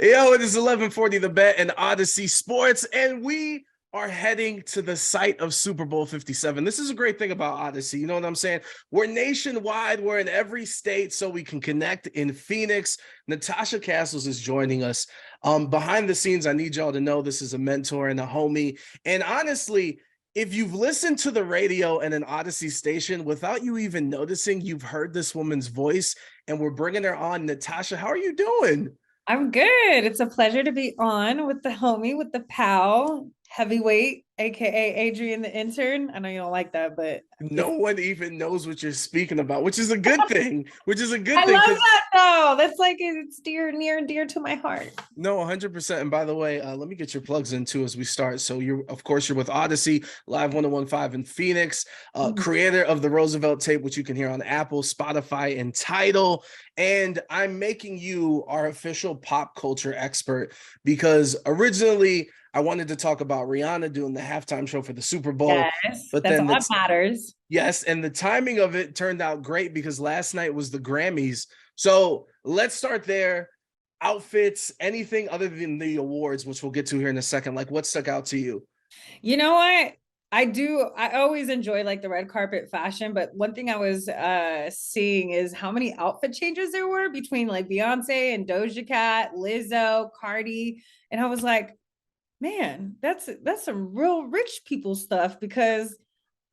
Yo, it is 11:40 The Bet and Audacy Sports, and we are heading to the site of Super Bowl 57. This is a great thing about Audacy. You know what I'm saying? We're nationwide. We're in every state, so we can connect in Phoenix. Natasha Castles is joining us. Behind the scenes, I need y'all to know this is a mentor and a homie. And honestly, if you've listened to the radio and an Audacy station without you even noticing, you've heard this woman's voice, and we're bringing her on. Natasha, how are you doing? I'm good. It's a pleasure to be on with the homie, with the pal, heavyweight, aka Adrian the intern. I know you don't like that, but No it's one even knows what you're speaking about, which is a good thing. Which is a good I thing love because that though. That's like it's near and dear to my heart. no, 100%. And by the way, let me get your plugs in too as we start. So you're, of course, you're with Audacy, Live 1015 in Phoenix, Mhm. creator of the Roosevelt tape, which you can hear on Apple, Spotify, and Tidal. And I'm making you our official pop culture expert because originally I wanted to talk about Rihanna doing the halftime show for the Super Bowl, Yes, but that's then all that that's matters. yes, and the timing of it turned out great because last night was the Grammys. So let's start there. Outfits, anything other than the awards, which we'll get to here in a second. Like, what stuck out to you? You know what? I always enjoy like the red carpet fashion, but one thing I was seeing is how many outfit changes there were between like Beyonce and Doja Cat, Lizzo, Cardi, and I was like, man, that's some real rich people stuff because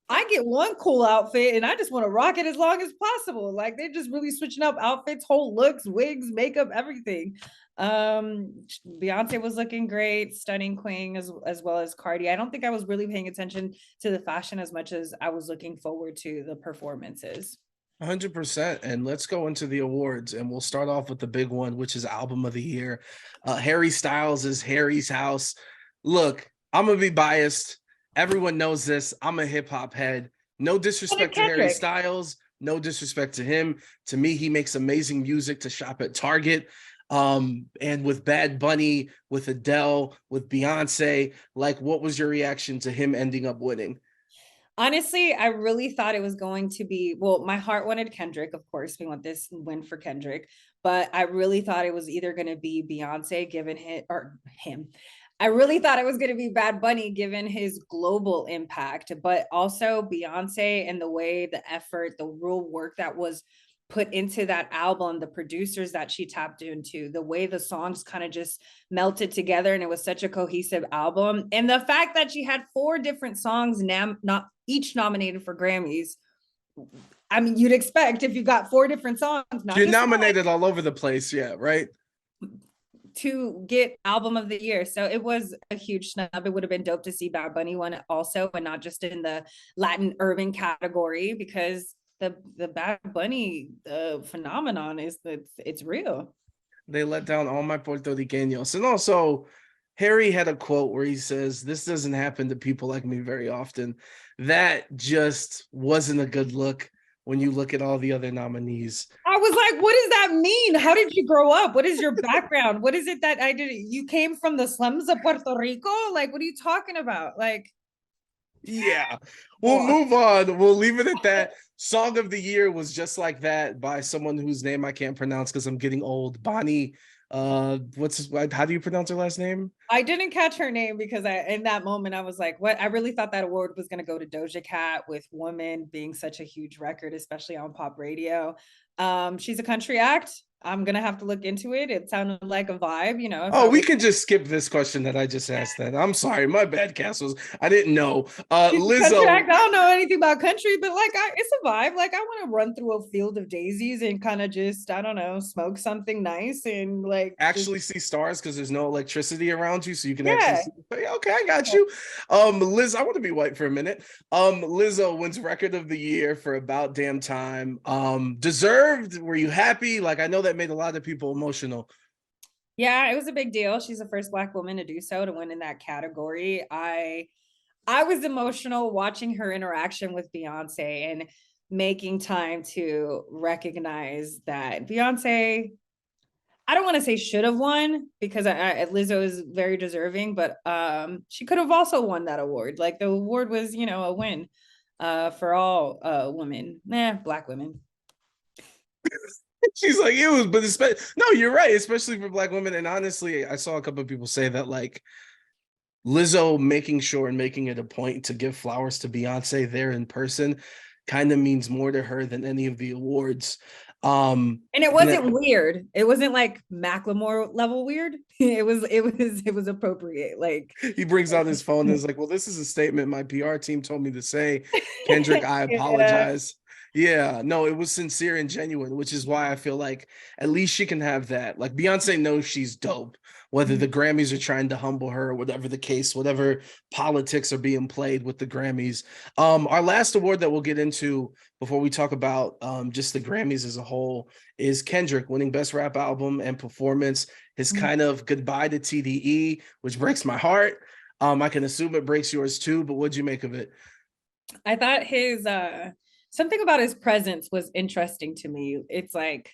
I get one cool outfit and I just want to rock it as long as possible. Like they're just really switching up outfits, whole looks, wigs, makeup, everything. Beyonce was looking great, stunning queen as well as Cardi. I don't think I was really paying attention to the fashion as much as I was looking forward to the performances. 100%. And let's go into the awards. And we'll start off with the big one, which is Album of the Year. Harry Styles is Harry's House. Look, I'm going to be biased. Everyone knows this. I'm a hip hop head. No And it's disrespect to Harry Kendrick. Styles. No disrespect to him. To me, he makes amazing music to shop at Target. And with Bad Bunny, with Adele, with Beyonce, like, what was your reaction to him ending up winning? Honestly, I really thought it was going to be, well, my heart wanted Kendrick, of course. We want this win for Kendrick, but I really thought it was either going to be Beyonce given him or him. I really thought it was going to be Bad Bunny given his global impact, but also Beyonce and the way the effort, the real work that was put into that album, the producers that she tapped into, the way the songs kind of just melted together and it was such a cohesive album. And the fact that she had four different songs not each nominated for Grammys. I mean, you'd expect if you got four different songs, not You're just one, nominated all over the place, yeah, right? to get album of the year. So it was a huge snub. It would have been dope to see Bad Bunny one also, and not just in the Latin urban category because the Bad Bunny phenomenon is that it's real. They let down all my Puertorriqueños. And also, Harry had a quote where he says, "This doesn't happen to people like me very often." That just wasn't a good look when you look at all the other nominees. I was like, what does that mean? How did you grow up? What is your background? What is it that I did? You came from the slums of Puerto Rico? Like, what are you talking about? Like, Yeah, we'll oh, move on. We'll leave it at that. Song of the year was Just Like That by someone whose name I can't pronounce because I'm getting old. Bonnie, how do you pronounce her last name? I didn't catch her name because in that moment I was like, what? I really thought that award was going to go to Doja Cat with Woman being such a huge record, especially on pop radio. She's a country act. I'm gonna have to look into it. It sounded like a vibe, you know. If Oh, I we was can just skip this question that I just asked then. I'm sorry, my bad, Castles. I didn't know. country Lizzo, act, I don't know anything about country, but like it's a vibe. Like I want to run through a field of daisies and kind of just, I don't know, smoke something nice and like just actually see stars because there's no electricity around you, so you can actually yeah. see. Okay, I got you. Liz, I want to be white for a minute. Lizzo wins record of the year for About Damn Time. Deserved. Were you happy? Like, I know that made a lot of people emotional. Yeah, it was a big deal. She's the first Black woman to do so, to win in that category. I was emotional watching her interaction with Beyonce and making time to recognize that Beyonce, I don't want to say should have won because Lizzo is very deserving, but she could have also won that award. Like the award was, you know, a win for all women, Black women. She's like, it was, but no, you're right, especially for Black women. And honestly, I saw a couple of people say that like Lizzo making sure and making it a point to give flowers to Beyonce there in person kind of means more to her than any of the awards. And it And that wasn't weird. It wasn't like Macklemore level weird. It was appropriate. Like he brings out his phone and is like, well, this is a statement my PR team told me to say. Kendrick, I yeah. apologize. Yeah, no, it was sincere and genuine, which is why I feel like at least she can have that. Like Beyonce knows she's dope, whether the Grammys are trying to humble her, or whatever the case, whatever politics are being played with the Grammys. Our last award that we'll get into before we talk about just the Grammys as a whole is Kendrick winning Best Rap Album and Performance. His kind of goodbye to TDE, which breaks my heart. I can assume it breaks yours too, but what'd you make of it? I thought his something about his presence was interesting to me. It's like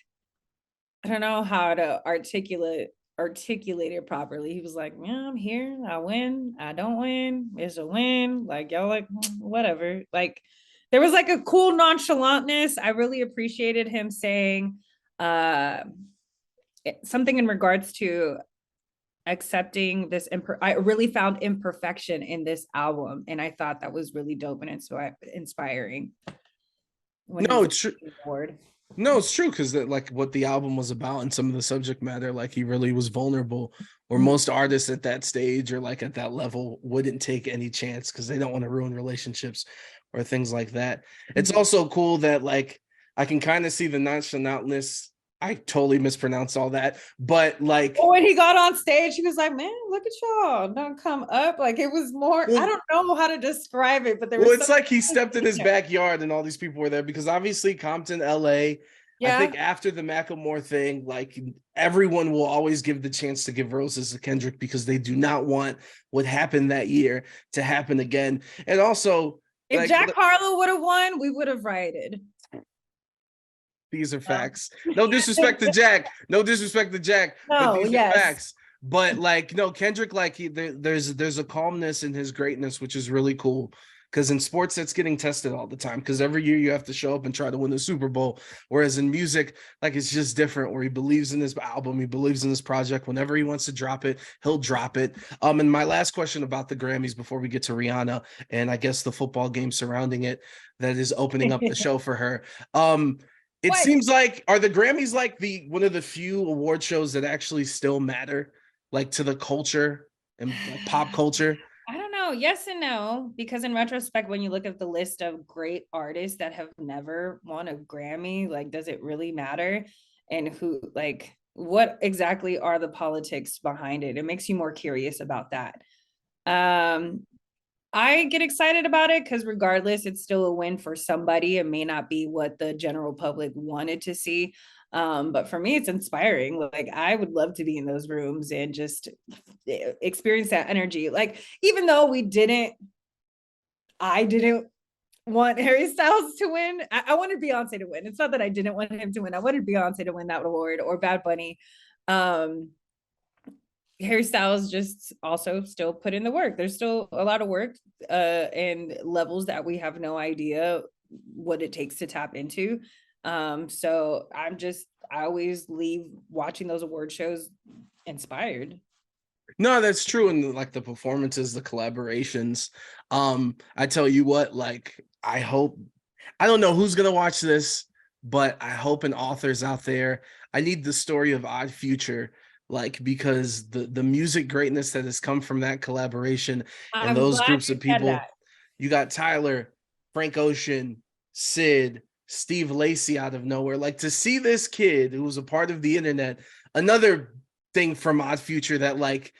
I don't know how to articulate it properly. He was like, "Yeah, I'm here. I win. I don't win. It's a win." Like y'all like whatever. Like there was like a cool nonchalantness. I really appreciated him saying something in regards to accepting this I really found imperfection in this album, and I thought that was really dope and inspiring when he No, was it's true. bored. No, it's true because like what the album was about and some of the subject matter, like he really was vulnerable. Or most artists at that stage or like at that level wouldn't take any chance because they don't want to ruin relationships or things like that. It's also cool that like I can kind of see the nonchalantness. I totally mispronounced all that, but like, When he got on stage, he was like, "Man, look at y'all, don't come up." Like it was more. I well, don't know how to describe it, but there well, was it's something. like he stepped in his backyard and all these people were there because obviously Compton, LA. I Yeah, think after the Macklemore thing, like everyone will always give the chance to give roses to Kendrick because they do not want what happened that year to happen again. And also, if like Jack Harlow would have won, we would have rioted. these are No, facts. No disrespect to Jack. No disrespect to Jack, but no, these are yes. facts. But like, no, Kendrick, like there's a calmness in his greatness, which is really cool. Because in sports, that's getting tested all the time. Because every year you have to show up and try to win the Super Bowl. Whereas in music, like it's just different. Where he believes in his album, he believes in his project. Whenever he wants to drop it, he'll drop it. And my last question about the Grammys before we get to Rihanna and I guess the football game surrounding it that is opening up the show for her. It What? seems like are the Grammys like the one of the few award shows that actually still matter, like to the culture and like pop culture. I don't know. Yes and no, because in retrospect, when you look at the list of great artists that have never won a Grammy, like, does it really matter? And who, like, what exactly are the politics behind it? It makes you more curious about that. Um, I get excited about it because regardless, it's still a win for somebody. It may not be what the general public wanted to see. But for me, it's inspiring. Like I would love to be in those rooms and just experience that energy. Like, even though I didn't want Harry Styles to win. I wanted Beyonce to win. It's not that I didn't want him to win. I wanted Beyonce to win that award or Bad Bunny. Um, Harry Styles just also still put in the work. There's still a lot of work and levels that we have no idea what it takes to tap into. So I always leave watching those award shows inspired. No, that's true. And like the performances, the collaborations. I tell you what, like I hope I don't know who's gonna watch this, but I hope an author's out there. I need the story of Odd Future, like because the music greatness that has come from that collaboration and I'm those glad groups you of said that. people. You got Tyler, Frank Ocean, Sid, Steve Lacy out of nowhere. Like to see this kid who was a part of the internet, another thing from Odd Future that like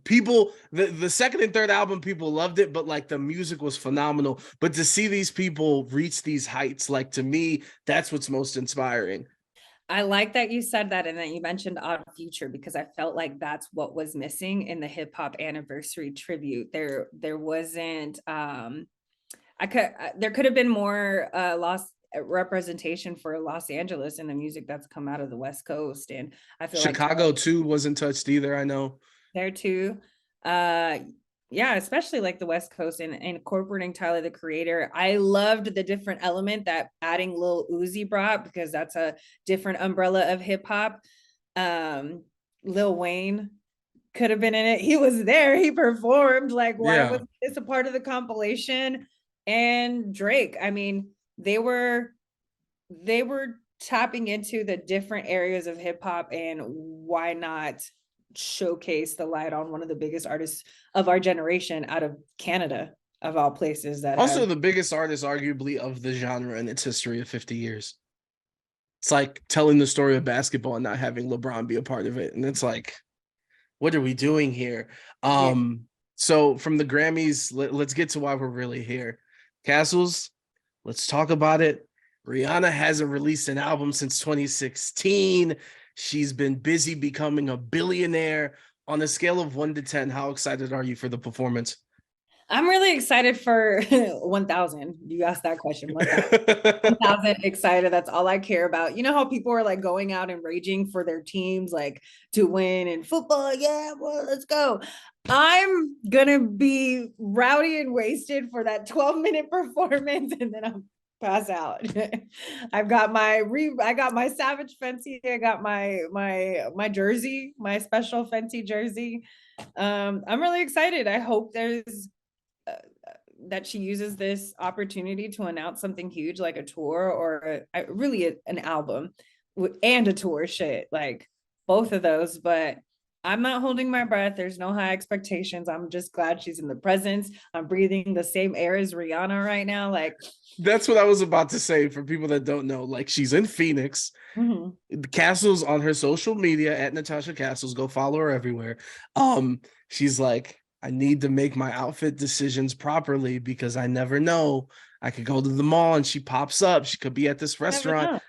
people the second and third album people loved it but like the music was phenomenal, but to see these people reach these heights, like to me that's what's most inspiring. I like that you said that and that you mentioned Odd Future because I felt like that's what was missing in the hip hop anniversary tribute. There wasn't there could have been more lost representation for Los Angeles and the music that's come out of the West Coast. And I feel like Chicago too wasn't touched either, I know. there too. Uh Yeah, especially like the West Coast and incorporating Tyler the Creator. I loved the different element that adding Lil Uzi brought, because that's a different umbrella of hip hop. Lil Wayne could have been in it. He was there, he performed. Like, why Yeah. was this a part of the compilation? And Drake, I mean, they were tapping into the different areas of hip hop, and why not showcase the light on one of the biggest artists of our generation out of Canada, of all places, that Also, have. the biggest artist, arguably, of the genre in its history of 50 years. It's like telling the story of basketball and not having LeBron be a part of it. And it's like, what are we doing here? Yeah. So from the Grammys, let's get to why we're really here. Castles, let's talk about it. Rihanna hasn't released an album since 2016. She's been busy becoming a billionaire. On a scale of 1 to 10, how excited are you for the performance? I'm really excited for 1000. You asked that question. 1000 excited. That's all I care about. You know how people are like going out and raging for their teams, like to win in football. Yeah, well, let's go. I'm gonna be rowdy and wasted for that 12-minute performance, and then I'm pass out. I got my Savage Fenty. I got my jersey, my special Fenty jersey. I'm really excited. I hope there's uh, that she uses this opportunity to announce something huge like a tour, or really an album and a tour. Shit, like both of those. But I'm not holding my breath. There's no high expectations. I'm just glad she's in the presence. I'm breathing the same air as Rihanna right now. Like, That's what I was about to say for people that don't know. Like, she's in Phoenix. mm-hmm. Castles on her social media at Natasha Castles. Go follow her everywhere. She's like, I need to make my outfit decisions properly because I never know. I could go to the mall and she pops up. She could be at this Never restaurant, know.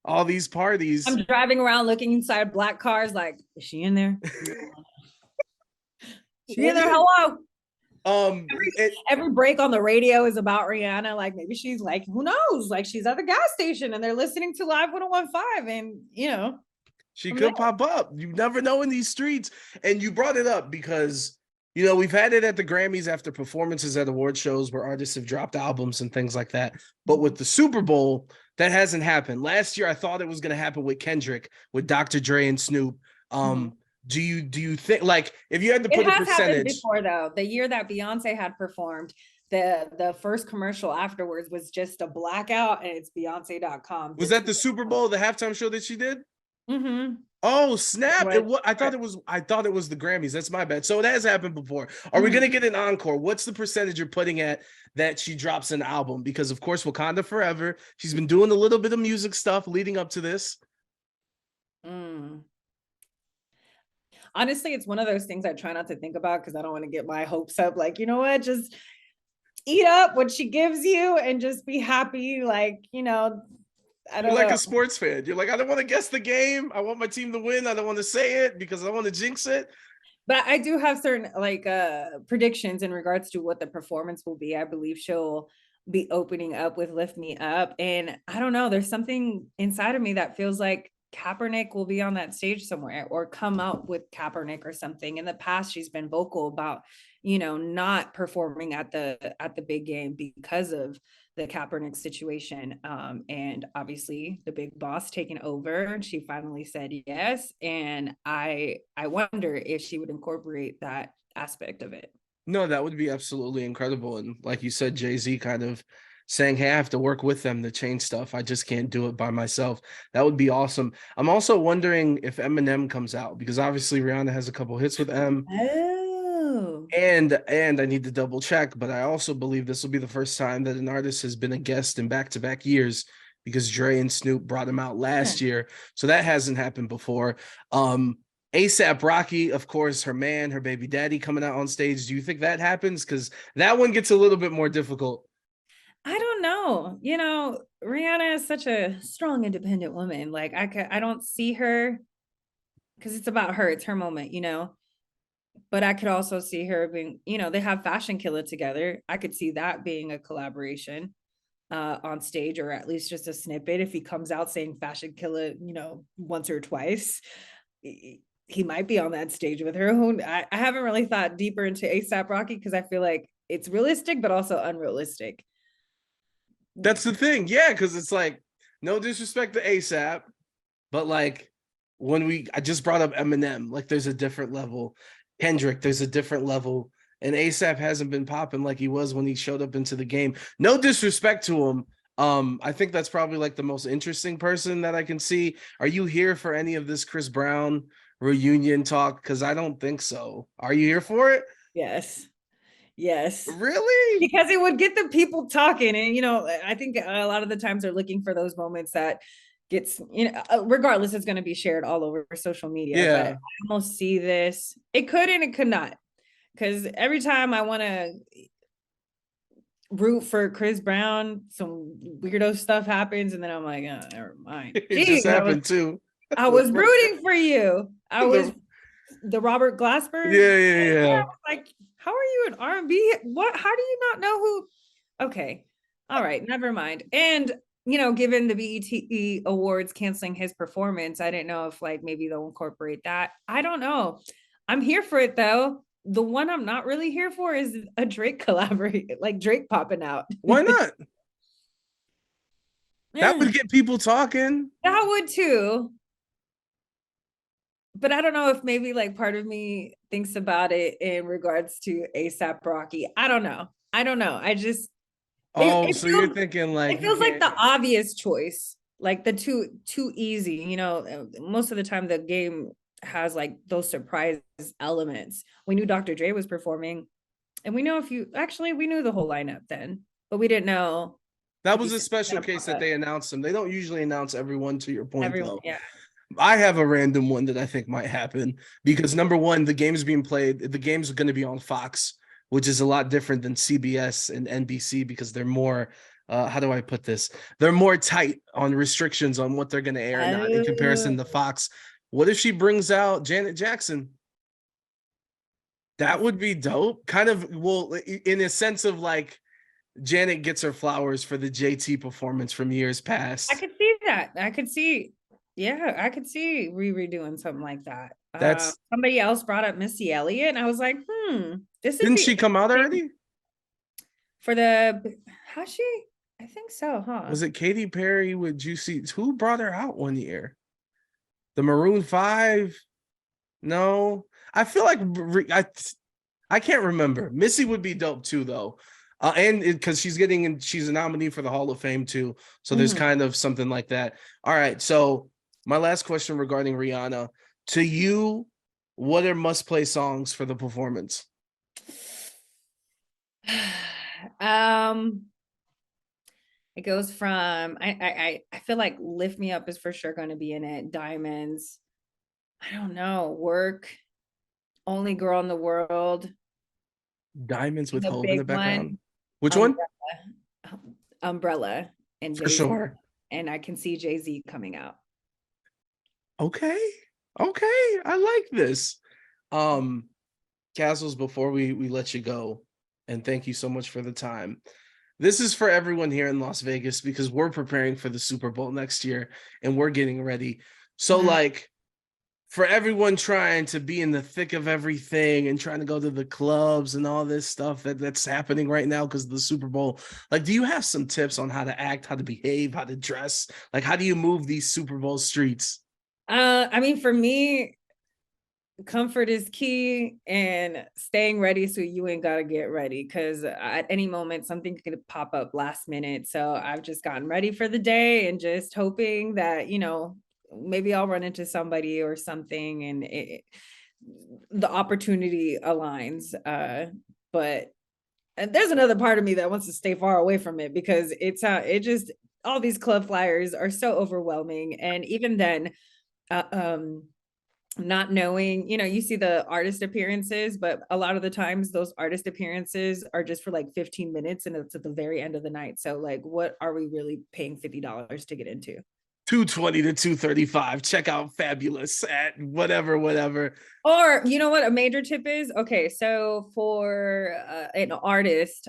all these parties. I'm driving around looking inside black cars. Like, is she in there? She in there? Hello. Every break on the radio is about Rihanna. Like, maybe she's like, who knows? Like, she's at the gas station and they're listening to Live 1015, and she from there. could pop up. You never know in these streets. And you brought it up because, we've had it at the Grammys after performances at award shows where artists have dropped albums and things like that. But with the Super Bowl, that hasn't happened. Last year, I thought it was going to happen with Kendrick, with Dr. Dre and Snoop. Mhm. Do you think, like, if you had to It put a has happened percentage? before, though. The year that Beyonce had performed, the first commercial afterwards was just a blackout, and it's Beyonce.com. Was that the Super Bowl, the halftime show that she did? Mm-hmm. Oh snap! What? I thought it was the Grammys. That's my bad. So it has happened before. Are we Mm-hmm. gonna get an encore? What's the percentage you're putting at that she drops an album? Because of course, Wakanda Forever. She's been doing a little bit of music stuff leading up to this. Honestly, it's one of those things I try not to think about because I don't want to get my hopes up. Like, you know what? Just eat up what she gives you and just be happy. Like, I You're don't like know. a sports fan. You're like, I don't want to guess the game. I want my team to win. I don't want to say it because I don't want to jinx it. But I do have certain like predictions in regards to what the performance will be. I believe she'll be opening up with Lift Me Up. And I don't know, there's something inside of me that feels like Kaepernick will be on that stage somewhere, or come out with Kaepernick or something. In the past, she's been vocal about, not performing at the big game because of the Kaepernick situation. And obviously the big boss taking over, and she finally said yes. And I wonder if she would incorporate that aspect of it. No, that would be absolutely incredible. And like you said, Jay-Z kind of saying, hey, I have to work with them to change stuff. I just can't do it by myself. That would be awesome. I'm also wondering if Eminem comes out because obviously Rihanna has a couple hits with M. Oh. And I need to double check, but I also believe this will be the first time that an artist has been a guest in back-to-back years because Dre and Snoop brought him out last year. So that hasn't happened before. ASAP Rocky, of course, her man, her baby daddy coming out on stage. Do you think that happens? Because that one gets a little bit more difficult. I don't know. Rihanna is such a strong, independent woman. Like, I don't see her, because it's about her. It's her moment, But I could also see her being, they have Fashion Killer together. I could see that being a collaboration on stage, or at least just a snippet if he comes out saying Fashion Killer, once or twice. he might be on that stage with her. I haven't really thought deeper into ASAP Rocky because I feel like it's realistic, but also unrealistic. That's the thing. Yeah, because it's like, no disrespect to ASAP, but like I just brought up Eminem, like there's a different level. Kendrick, there's a different level. And ASAP hasn't been popping like he was when he showed up into the game. No disrespect to him. I think that's probably like the most interesting person that I can see. Are you here for any of this Chris Brown reunion talk? Because I don't think so. Are you here for it? Yes. Yes. Really? Because it would get the people talking. And, I think a lot of the times they're looking for those moments that gets, regardless, it's going to be shared all over social media. But Yeah. I almost see this. It could and it could not. Because every time I want to root for Chris Brown, some weirdo stuff happens. And then I'm like, oh, never mind. It just Jeez, happened too. I was rooting for you. I was The- the Robert Glasper. yeah, yeah, Yeah, yeah. like, how are you an R&B? What? How do you not know who? Okay, all right, never mind. And given the BET Awards canceling his performance, I didn't know if like maybe they'll incorporate that. I don't know. I'm here for it though. The one I'm not really here for is a Drake collaborate, like Drake popping out. Why not? That Yeah, would get people talking. that would too. But I don't know if maybe like part of me thinks about it in regards to ASAP Rocky. I don't know. I don't know. I just it, Oh, it so you're feels thinking like it you feels like can't. the obvious choice, like the too easy. Most of the time the game has like those surprise elements. We knew Dr. Dre was performing, and we know we knew the whole lineup then, but we didn't know That 50 was a Cent special gonna case pop that up. they announced them. They don't usually announce everyone, to your point, Everyone, though. yeah. I have a random one that I think might happen because number one, the game's being played. The game's going to be on Fox, which is a lot different than CBS and NBC because they're more. How do I put this? They're more tight on restrictions on what they're going to air and not in comparison to Oh, Fox. What if she brings out Janet Jackson? That would be dope. Kind of, well, in a sense of like Janet gets her flowers for the JT performance from years I past. could see that. I could see, yeah, I could see Riri doing something like that. That's Somebody else brought up Missy Elliott, and I was like, this would Didn't be she come out interesting already? for the how's she? I think so, huh? Was it Katy Perry with Juicy? Who brought her out one year? The Maroon 5? No. I feel like I can't remember. Missy would be dope too, though. And because she's a nominee for the Hall of Fame too. So there's Mhm. kind of something like that. All right. So my last question regarding Rihanna. To you, what are must-play songs for the performance? um, it goes from I feel like Lift Me Up is for sure going to be in it. Diamonds. I don't know. Work. Only Girl in the World. Diamonds with The Hove in the big background. one. Which one? Umbrella. Umbrella and For Jay-Z. sure. And I can see Jay-Z coming out. Okay. Okay. I like this. Um, Castles, before we let you go, and thank you so much for the time. This is for everyone here in Las Vegas because we're preparing for the Super Bowl next year and we're getting ready. So, Wow. like, for everyone trying to be in the thick of everything and trying to go to the clubs and all this stuff that's happening right now because of the Super Bowl, like, do you have some tips on how to act, how to behave, how to dress? Like, how do you move these Super Bowl streets? I mean, for me, comfort is key and staying ready so you ain't got to get ready because at any moment something could pop up last minute. So I've just gotten ready for the day and just hoping that, maybe I'll run into somebody or something and the opportunity aligns. But and there's another part of me that wants to stay far away from it because it just all these club flyers are so overwhelming. And even then, uh, um, not knowing, you see the artist appearances, but a lot of the times those artist appearances are just for like 15 minutes and it's at the very end of the night. So like, what are we really paying $50 to get into? 220 to 235. Check out Fabulous at whatever. Or you know what a major tip is? Okay, so for an artist,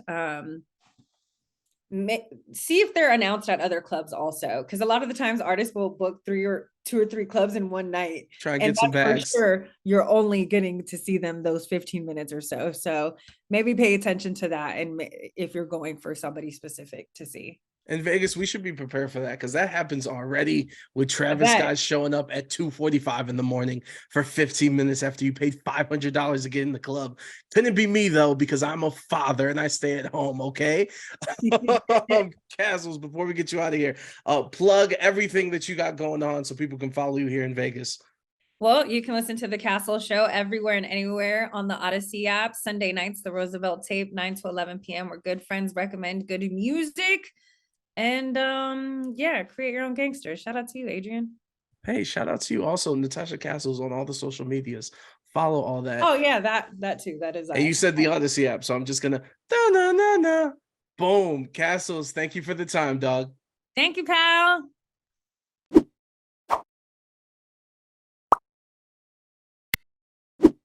See if they're announced at other clubs also, because a lot of the times artists will book two or three clubs in one night, Try and and get some that's for bags. sure you're only getting to see them those 15 minutes or so maybe pay attention to that, and if you're going for somebody specific to see. In Vegas, we should be prepared for that because that happens already with I Travis bet. Scott showing up at 2:45 in the morning for 15 minutes after you paid $500 to get in the club. Couldn't be me though, because I'm a father and I stay at home. Okay. Castles, before we get you out of here, plug everything that you got going on so people can follow you here in Vegas. Well, you can listen to the Castle Show everywhere and anywhere on the Audacy app. Sunday nights, the Roosevelt tape, 9 to 11 p.m. Where good friends recommend good music. And yeah, create your own gangster. Shout out to you, Adrian. Hey, shout out to you also, Natasha Castles, on all the social medias. Follow all that. Oh yeah, that too. That is And you said the Audacy app, so I'm just gonna na na na. Boom, Castles. Thank you for the time, dog. Thank you, pal.